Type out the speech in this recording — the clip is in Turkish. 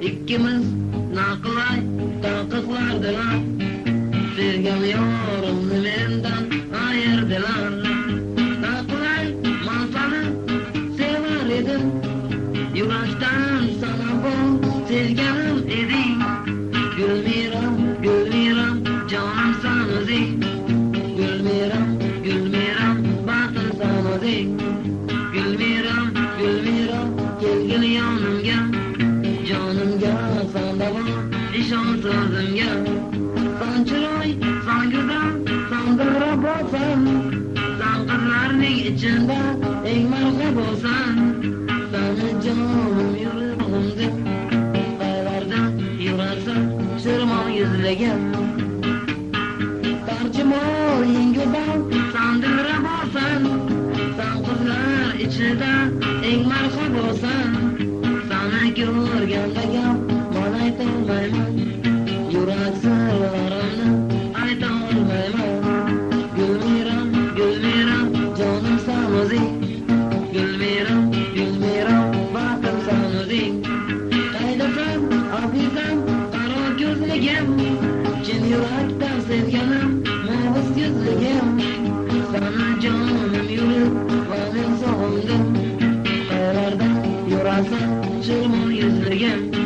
ikkimiz naqlay taqıqlardilar. Sevgan yorimni mendan ayirdilar. Naqlay mansani sevar edim, yurakdan sana bu sevganim eding. Gulmiram, gulmiram, jonim san o'zing. Gulmiram, gulmiram, baxtim san o'zing. Gulmiram, gulmiram, kelgin yonimga, jonimga sanda bor ishon so'zimga. San chiroy, san go'zal, san dilra bo'lsan, san qizlarning ichida eng marqa bo'lsan. Sani jonim yuragim deb qaylarda yurasan, shirmon yuzlagan. Tarjimoning go'zal, san dilra bo'lsan, san qizlar ichida eng marqa bo'lsan. Sani ko'rganda gapman aytolmayman, yurak sirlarimni aytolmayman. Gulmiram, gulmiram, jonim san o'zing. Gulmiram, gulmiram, baxtim san o'zing. Qaydasan azizam, qaro ko'zligim, chin yurakdan sevganim, mo'g'iz ko'zligim. Sana jonim yurib va men sog'indim, qayerda yurasan shirmon yuzligim.